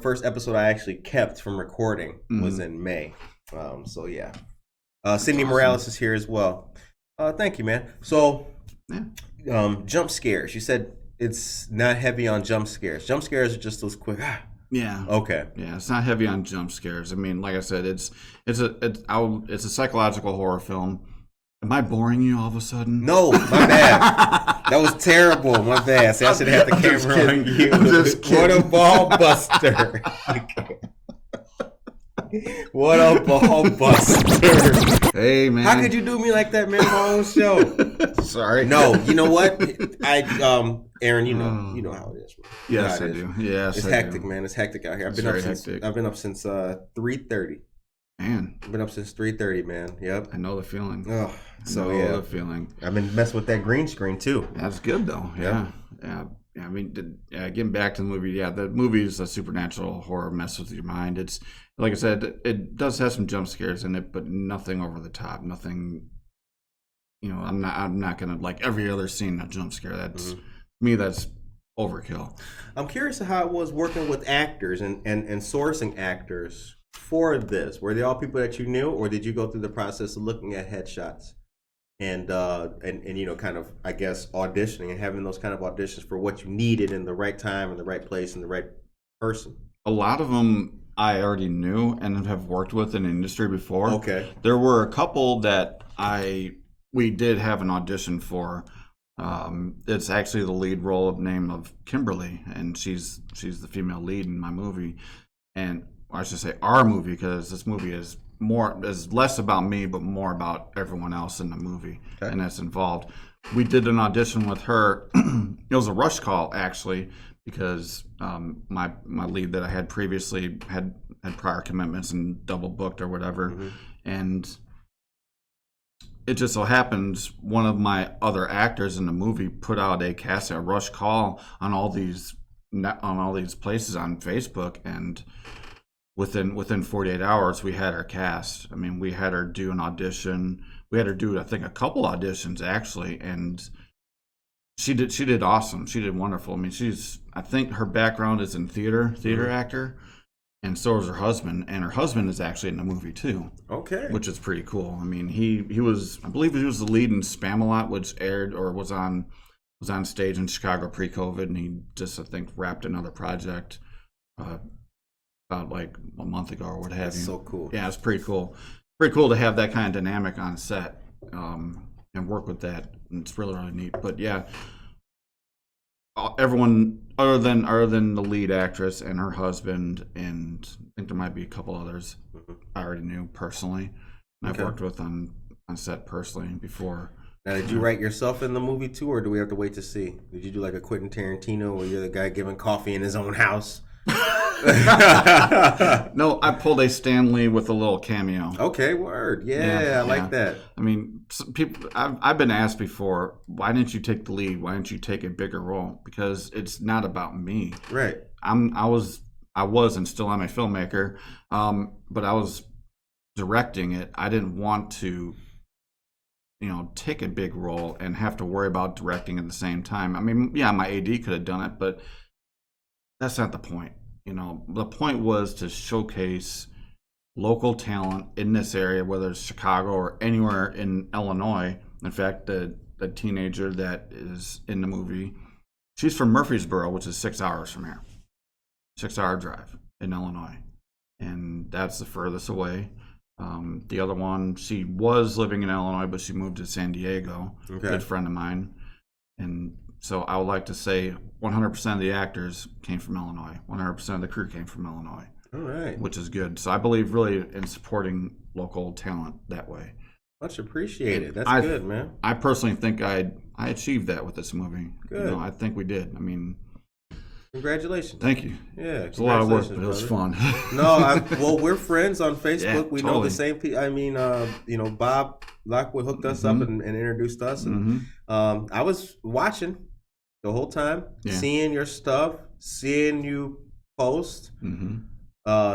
first episode I actually kept from recording was in May. So yeah. Cindy Morales is here as well. Thank you, man. So, jump scares. You said it's not heavy on jump scares. Jump scares are just those quick. Yeah. Okay. Yeah, it's not heavy on jump scares. I mean, like I said, it's a psychological horror film. Am I boring you all of a sudden? No, my bad. That was terrible. My bad. See, I should have the camera on you. I'm just kidding. What a ball buster. What a ball buster. Hey, man. How could you do me like that, man, on my own show? Sorry. No, you know what? Aaron, you know how it is. Yes, I do. Yes, it's hectic, man. It's hectic out here. I've been up since 3:30. Man. I've been up since 3:30, man. Yep. I know the feeling. Oh, so I know the feeling. I've been messing with that green screen too. That's good though. Yeah. I mean, getting back to the movie, the movie is a supernatural horror, mess with your mind. It's, like I said, it does have some jump scares in it, but nothing over the top. Nothing, I'm not gonna, like every other scene, a jump scare. That's me. That's overkill. I'm curious how it was working with actors and sourcing actors for this. Were they all people that you knew, or did you go through the process of looking at headshots and kind of, I guess, auditioning and having those kind of auditions for what you needed in the right time, in the right place, and the right person? A lot of them I already knew and have worked with in the industry before. Okay. There were a couple that we did have an audition for. It's actually the lead role name of Kimberly, and she's the female lead in my movie, and I should say our movie, because this movie is less about me but more about everyone else in the movie and that's involved. We did an audition with her. It was a rush call actually, because my lead that I had previously had prior commitments and double booked or whatever, and it just so happens one of my other actors in the movie put out a rush call on all these places on Facebook, and within 48 hours we had her cast. I mean, we had her do an audition. We had her do, I think, a couple auditions actually, and she did awesome. She did wonderful. I mean, I think her background is in theater actor, and so is her husband, and her husband is actually in the movie too. Okay. Which is pretty cool. I mean, he was, I believe he was the lead in Spam-A-Lot, which aired or was on stage in Chicago pre-COVID, and he just, I think, wrapped another project about like a month ago or what have you. That's so cool. Yeah, it's pretty cool. Pretty cool to have that kind of dynamic on set and work with that. And it's really, really neat. But yeah, everyone other than the lead actress and her husband, and I think there might be a couple others I already knew personally, and I've worked with on set personally before. Now, did you write yourself in the movie too, or do we have to wait to see? Did you do like a Quentin Tarantino where you're the guy giving coffee in his own house? No, I pulled a Stan Lee with a little cameo. Okay, word. Yeah, I like that. I mean, people. I've been asked before, why didn't you take the lead? Why didn't you take a bigger role? Because it's not about me. Right. I was and still am a filmmaker, but I was directing it. I didn't want to, take a big role and have to worry about directing at the same time. I mean, yeah, my AD could have done it, but that's not the point. The point was to showcase local talent in this area, whether it's Chicago or anywhere in Illinois. In fact, the teenager that is in the movie, she's from Murfreesboro, which is 6 hours from here. 6-hour drive in Illinois. And that's the furthest away. The other one, she was living in Illinois, but she moved to San Diego. Okay. Good friend of mine. And so I would like to say 100% of the actors came from Illinois. 100% of the crew came from Illinois. All right. Which is good. So I believe really in supporting local talent that way. Much appreciated. That's good, man. I personally think I achieved that with this movie. Good. I think we did. I mean, congratulations. Thank you. Yeah, it's a lot of work, but it was fun. Well, we're friends on Facebook. Yeah, we know the same people. I mean, Bob Lockwood hooked us up and introduced us, and I was watching the whole time, seeing your stuff, seeing you post.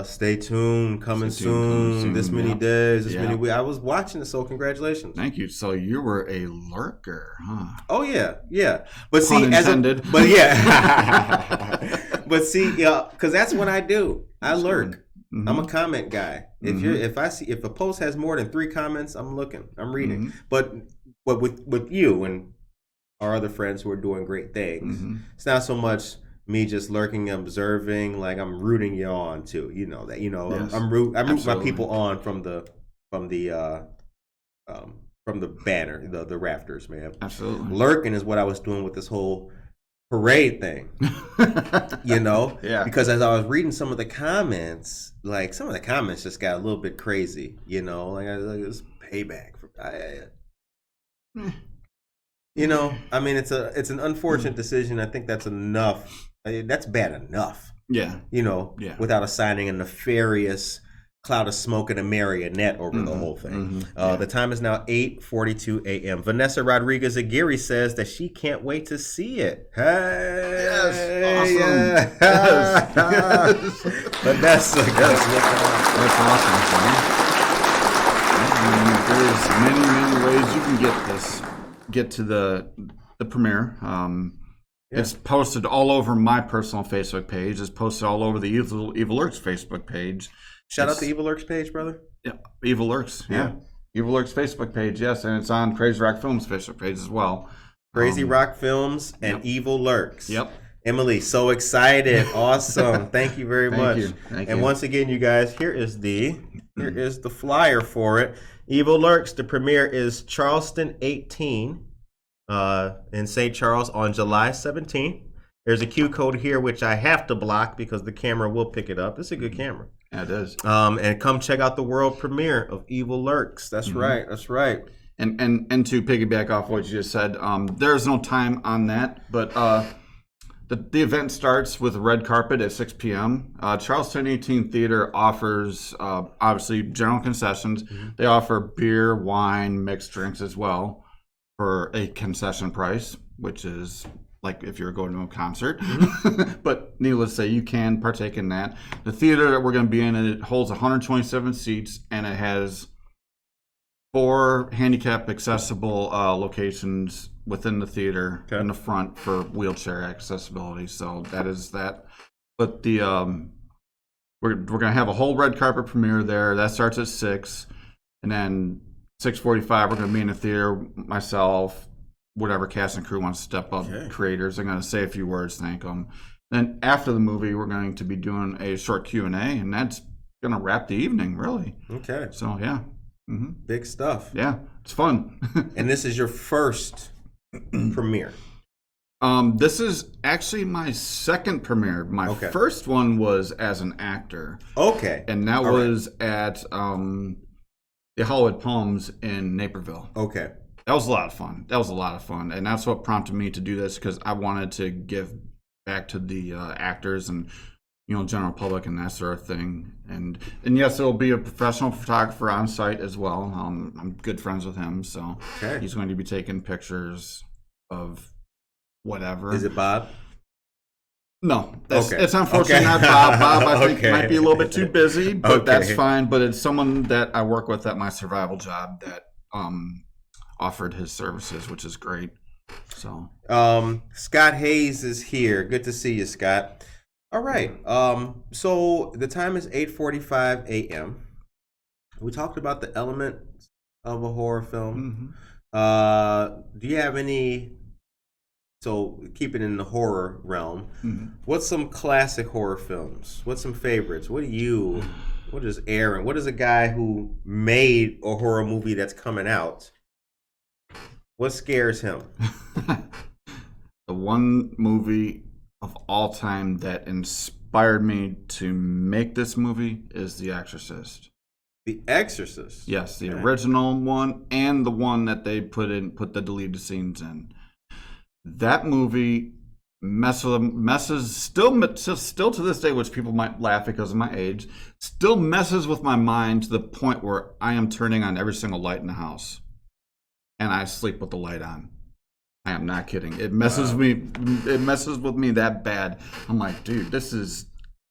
Stay tuned, coming soon. This many days, this many weeks. I was watching it, so congratulations. Think you. So you were a lurker, huh? Oh yeah. But Pun see, intended. but see, because that's what I do. I lurk. I'm a comment guy. If a post has more than 3 comments, I'm looking, I'm reading. But with you and our other friends who are doing great things, it's not so much me just lurking, observing, like I'm rooting you on too. Yes. I'm root my people on from the banner, the rafters, man. Absolutely. Lurking is what I was doing with this whole parade thing. Yeah. Because as I was reading some of the comments, like some of the comments just got a little bit crazy. Like it's payback for. I mean, it's an unfortunate decision. I think that's enough. That's bad enough. Yeah. Without assigning a nefarious cloud of smoke and a marionette over the whole thing. The time is now 8:42 a.m. Vanessa Rodriguez Aguirre says that she can't wait to see it. Hey, yes, awesome. Yes. Vanessa, that's awesome. There's many ways you can get to the premiere. It's posted all over my personal Facebook page. It's posted all over the Evil Lurks Facebook page. Shout out the Evil Lurks page, brother. Yeah, Evil Lurks. Yeah. Evil Lurks Facebook page, yes, and it's on Crazy Rock Films Facebook page as well. Crazy Rock Films and Evil Lurks. Yep. Emily, so excited. Awesome. Thank you very much. Thank you. And once again, you guys, here is the flyer for it. Evil Lurks, the premiere is Charleston 18 in St. Charles on July 17th. There's a Q code here, which I have to block because the camera will pick it up. It's a good camera. Yeah, it is. And come check out the world premiere of Evil Lurks. That's right. That's right. And to piggyback off what you just said, there's no time on that, but the event starts with a red carpet at 6 p.m. Charleston 18 Theater offers obviously general concessions. They offer beer, wine, mixed drinks as well for a concession price, which is like if you're going to a concert. But needless to say, you can partake in that. The theater that we're going to be in, it holds 127 seats, and it has 4 handicap accessible locations within the theater in the front for wheelchair accessibility. So that is that. But the we're going to have a whole red carpet premiere there. That starts at 6, and then 6:45 we're going to be in the theater. Myself, whatever cast and crew wants to step up, creators. I'm going to say a few words, thank them. Then after the movie, we're going to be doing a short Q&A, and that's going to wrap the evening, really. Okay. So yeah. Big stuff. Yeah, it's fun. And this is your first premiere? This is actually my second premiere. My first one was as an actor. Okay. And that was at the Hollywood Palms in Naperville. Okay. That was a lot of fun. And that's what prompted me to do this, because I wanted to give back to the actors and general public and that sort of thing. And yes, there'll be a professional photographer on site as well. I'm good friends with him, so he's going to be taking pictures of whatever. Is it Bob? No, it's unfortunately not Bob. Bob, I think, might be a little bit too busy, but that's fine. But it's someone that I work with at my survival job that offered his services, which is great. So, Scott Hayes is here. Good to see you, Scott. All right. So the time is 8:45 a.m. We talked about the elements of a horror film. Do you have any? So keep it in the horror realm. What's some classic horror films? What's some favorites? What is Aaron? What is a guy who made a horror movie that's coming out? What scares him? The one movie of all time that inspired me to make this movie is The Exorcist. The Exorcist? Yes, the original one and the one that they put the deleted scenes in. That movie messes still to this day, which people might laugh because of my age, still messes with my mind to the point where I am turning on every single light in the house, and I sleep with the light on. I am not kidding. It messes with me that bad. I'm like, dude, this is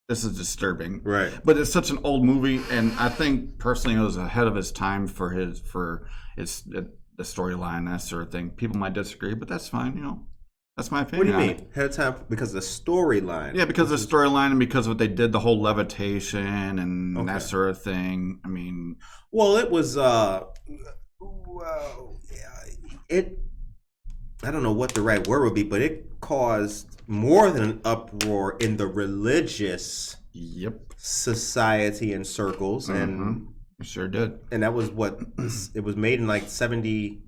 disturbing. Right. But it's such an old movie, and I think personally it was ahead of its time for the storyline, that sort of thing. People might disagree, but that's fine. That's my opinion. What do you mean? Ahead of time because of the storyline? Yeah, because of the storyline and because of what they did, the whole levitation and that sort of thing. I mean, well, it was. I don't know what the right word would be, but it caused more than an uproar in the religious society and circles, and it sure did. And that was what it was made in like 70,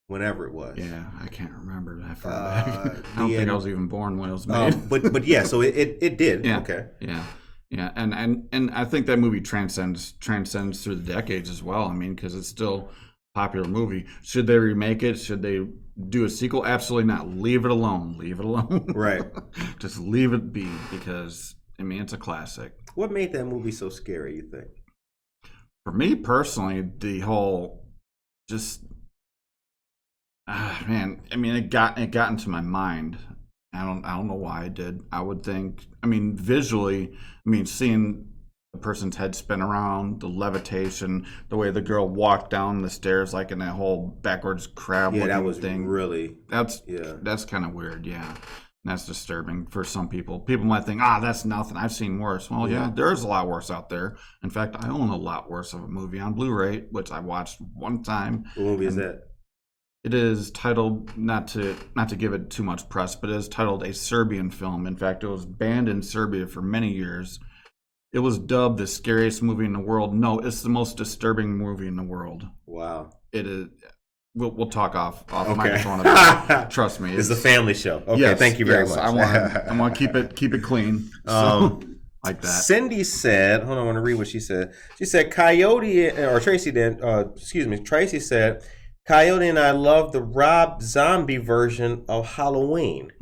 whenever it was. Yeah, I can't remember that far back. I don't think I was even born when it was made. But yeah, so it did. Yeah. Okay. Yeah, and I think that movie transcends through the decades as well. I mean, because it's still a popular movie. Should they remake it? Should they do a sequel? Absolutely not. Leave it alone. Right. Just leave it be, because I mean it's a classic. What made that movie so scary, you think? For me personally, the whole man, I mean it got into my mind. I don't know why it did. I would think, I mean, visually, seeing the person's head spin around, the levitation, the way the girl walked down the stairs, like in that whole backwards crab looking that was thing. Really, that's kind of weird. Yeah, and that's disturbing for some people. People might think, that's nothing. I've seen worse. Well, yeah, there's a lot worse out there. In fact, I own a lot worse of a movie on Blu-ray, which I watched one time. What movie is that? It is titled, not to give it too much press, but it is titled a Serbian film. In fact, it was banned in Serbia for many years. It was dubbed the scariest movie in the world. No, it's the most disturbing movie in the world. Wow. It is. We'll talk off microphone about it. Trust me. It's a family show. Okay, yes, thank you very much. I want to keep it clean. So, like that. Cindy said, hold on, I want to read what she said. She said, Tracy said, Coyote and I love the Rob Zombie version of Halloween.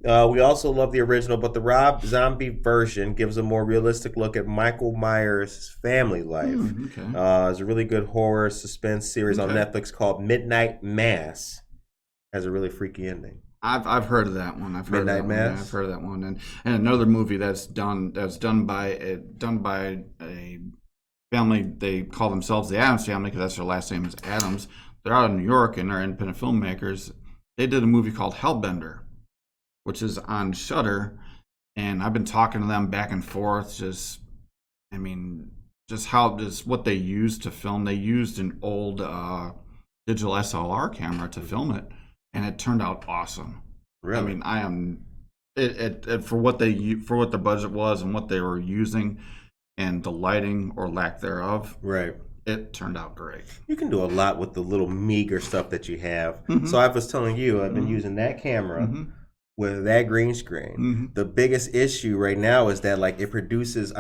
We also love the original, but the Rob Zombie version gives a more realistic look at Michael Myers' family life. It's a really good horror suspense series on Netflix called Midnight Mass. Has a really freaky ending. I've heard of that one. I've heard Midnight of that Mass. One. Yeah, I've heard of that one. And another movie that's done by a family. They call themselves the Addams Family because that's their last name is Addams. They're out of New York and they're independent filmmakers. They did a movie called Hellbender, which is on Shudder, and I've been talking to them back and forth. Just what they used to film. They used an old digital SLR camera to film it, and it turned out awesome. Really? I am for what the budget was and what they were using, and the lighting or lack thereof. Right. It turned out great. You can do a lot with the little meager stuff that you have. So I was telling you, I've been using that camera with that green screen. The biggest issue right now is that it produces,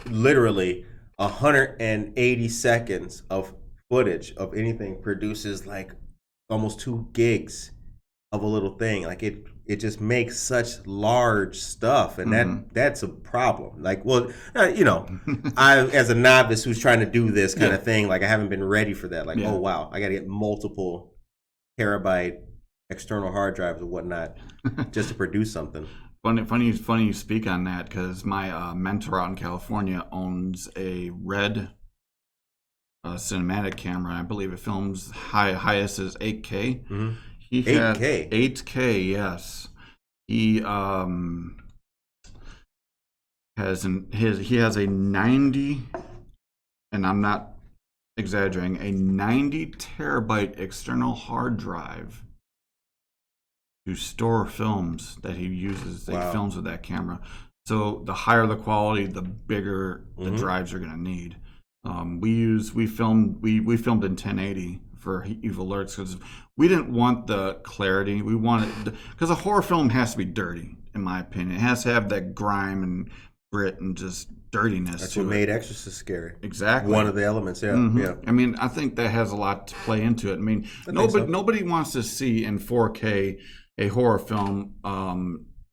literally 180 seconds of footage of anything produces almost 2 gigs. of a little thing. Like it just makes such large stuff, and that's a problem. Like, well, I as a novice who's trying to do this kind of thing, like I haven't been ready for that. Like, oh wow, I got to get multiple terabyte external hard drives or whatnot just to produce something. Funny you speak on that, because my mentor out in California owns a Red cinematic camera. I believe it films highest is 8K. Mm-hmm. 8K. 8K, yes. He has a 90, and I'm not exaggerating, a 90 terabyte external hard drive to store films that he uses. He films with that camera. So the higher the quality, the bigger the drives are going to need. We filmed in 1080 for Evil Lurks because we didn't want the clarity. We wanted, because a horror film has to be dirty, in my opinion. It has to have that grime and grit and just dirtiness. That's what made Exorcist scary. Exactly. One of the elements, yeah. I mean, I think that has a lot to play into it. I mean, nobody wants to see in 4K a horror film,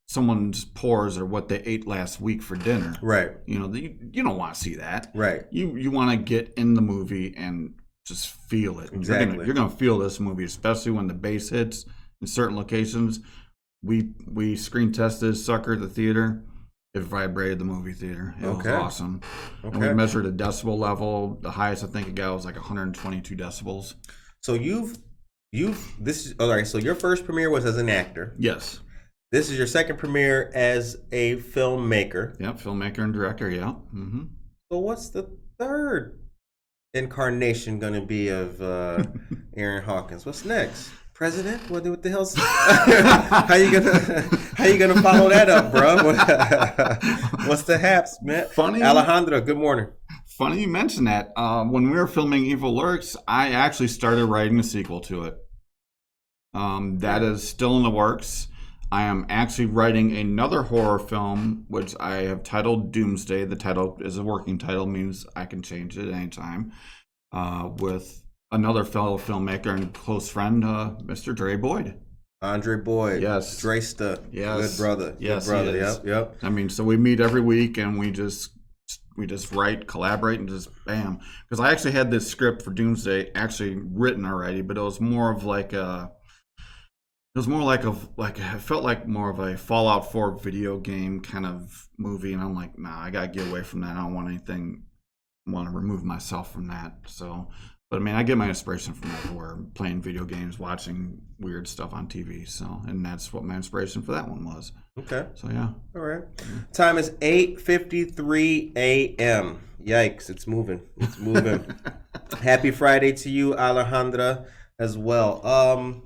someone's pores or what they ate last week for dinner. Right. You don't want to see that. Right. You want to get in the movie and just feel it. Exactly. You're gonna feel this movie, especially when the bass hits in certain locations. We screen tested this sucker at the theater. It vibrated the movie theater. It was awesome. Okay. And we measured a decibel level. The highest I think it got was like 122 decibels. So so your first premiere was as an actor. Yes. This is your second premiere as a filmmaker. Yep, filmmaker and director, yeah. Mm-hmm. So what's the third incarnation going to be of Aaron Hawkins? What's next? President? What the hell's how you gonna follow that up, bro? What's the haps, man? Funny, Alejandro, good morning. Funny you mentioned that. When we were filming Evil Lurks, I actually started writing a sequel to it. That is still in the works. I am actually writing another horror film, which I have titled Doomsday. The title is a working title, means I can change it at any time. With another fellow filmmaker and close friend, Mr. Dre Boyd. Andre Boyd. Yes. Dre-sta. Yes. Good brother. Yes, good brother. he is. Yep. I mean, so we meet every week and we just write, collaborate, and just bam. Because I actually had this script for Doomsday actually written already, but it was more of like a... It was more like it felt like more of a Fallout 4 video game kind of movie, and I'm like, nah, I gotta get away from that. I don't want anything. I want to remove myself from that. So, but I mean, I get my inspiration from everywhere: playing video games, watching weird stuff on TV. So, and that's what my inspiration for that one was. Okay. So yeah. All right. Time is 8:53 a.m. Yikes! It's moving. It's moving. Happy Friday to you, Alejandra, as well.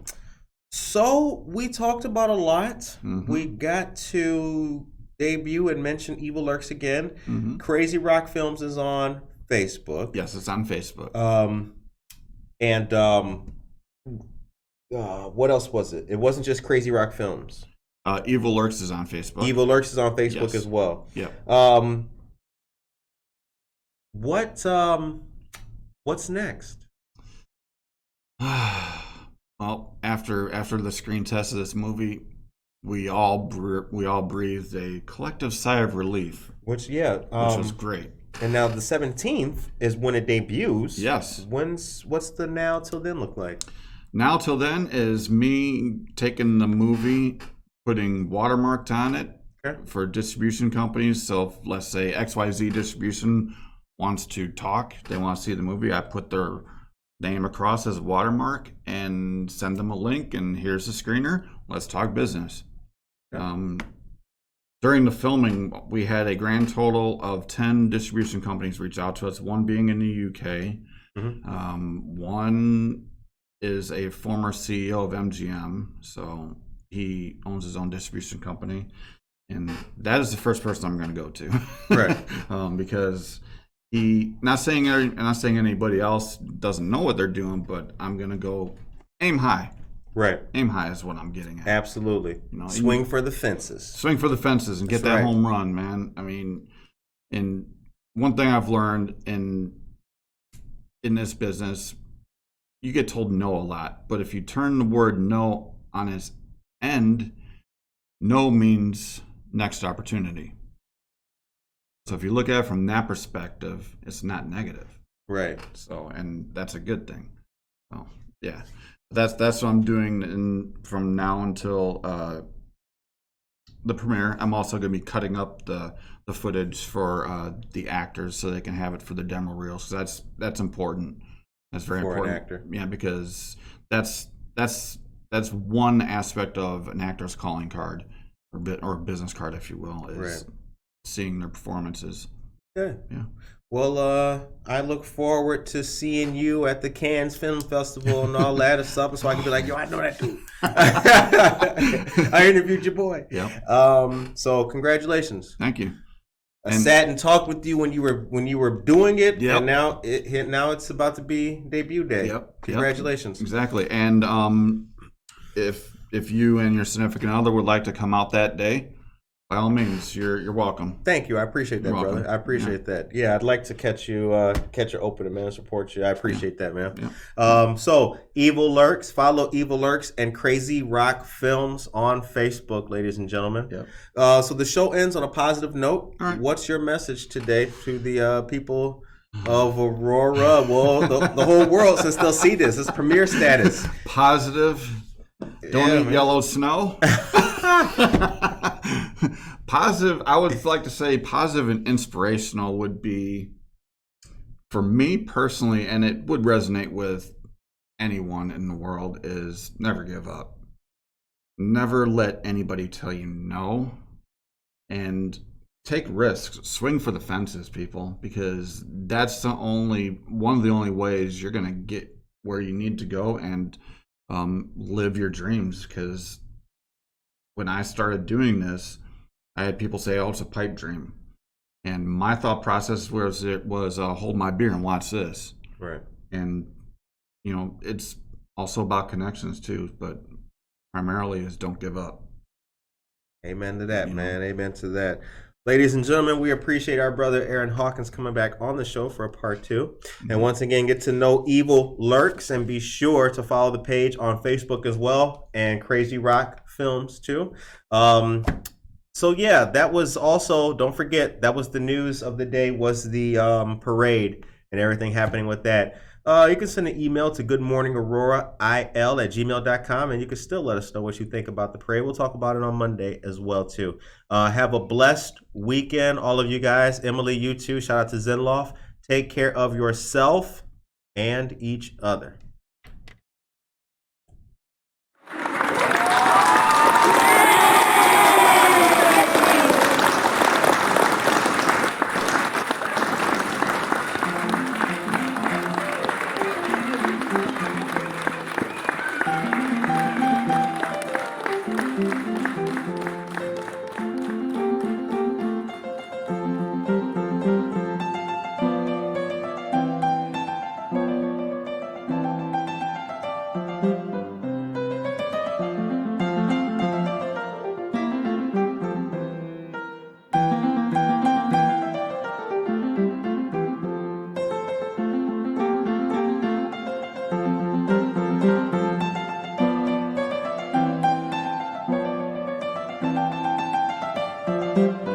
So we talked about a lot. Mm-hmm. We got to debut and mention Evil Lurks again. Mm-hmm. Crazy Rock Films is on Facebook. Yes, it's on Facebook. What else was it? It wasn't just Crazy Rock Films. Evil Lurks is on Facebook. Evil Lurks is on Facebook as well. Yeah. What's next? Well, after the screen test of this movie, we all breathed a collective sigh of relief. Which was great. And now the 17th is when it debuts. Yes. What's the now till then look like? Now till then is me taking the movie, putting watermarked on it for distribution companies. So if, let's say XYZ Distribution wants to talk, they want to see the movie, I put their name across as a watermark and send them a link, and here's the screener. Let's talk business. During the filming, we had a grand total of 10 distribution companies reach out to us, one being in the UK. Mm-hmm. One is a former CEO of MGM, so he owns his own distribution company, and that is the first person I'm going to go to. Right. Because not saying anybody else doesn't know what they're doing, but I'm gonna go aim high. Right. Aim high is what I'm getting at. Absolutely. Swing for the fences. Swing for the fences and get that home run, man. I mean, and one thing I've learned in this business, you get told no a lot, but if you turn the word no on its And no means next opportunity. So if you look at it from that perspective, it's not negative. Right. So, and that's a good thing. So, yeah, that's what I'm doing from now until the premiere. I'm also going to be cutting up the footage for the actors so they can have it for the demo reels. So that's important. That's very important. For an actor. Yeah, because that's one aspect of an actor's calling card or business card, if you will, is seeing their performances. Yeah. Yeah. Well, I look forward to seeing you at the Cannes Film Festival and all that or something, so I can be like, yo, I know that dude. I interviewed your boy. Yeah. So congratulations. Thank you. I sat and talked with you when you were doing it, yep. And now it's about to be debut day. Yep. Congratulations. Yep. Exactly. And if you and your significant other would like to come out that day, by all means, you're welcome. Thank you. I appreciate that, brother. I appreciate that. Yeah, I'd like to catch you open, man, support you. I appreciate that, man. Yeah. So Evil Lurks, follow Evil Lurks and Crazy Rock Films on Facebook, ladies and gentlemen. Yeah. So the show ends on a positive note. Right. What's your message today to the people of Aurora? Well, the whole world, since they'll see this. It's premiere status. Positive. Don't eat yellow snow. Positive, I would like to say positive and inspirational would be, for me personally, and it would resonate with anyone in the world, is never give up. Never let anybody tell you no. And take risks. Swing for the fences, people, because that's one of the only ways you're going to get where you need to go and live your dreams. Because when I started doing this, I had people say, oh, it's a pipe dream. And my thought process was hold my beer and watch this. Right. And, it's also about connections too, but primarily is don't give up. Amen to that, man. Amen to that. Ladies and gentlemen, we appreciate our brother Aaron Hawkins coming back on the show for a part 2. Mm-hmm. And once again, get to know Evil Lurks and be sure to follow the page on Facebook as well and Crazy Rock Films too. So yeah, that was also, don't forget, that was the news of the day, was the parade and everything happening with that. You can send an email to goodmorningaurora@gmail.com, and you can still let us know what you think about the parade. We'll talk about it on Monday as well too. Have a blessed weekend, all of you guys. Emily, you too. Shout out to Zenloff. Take care of yourself and each other. Thank you.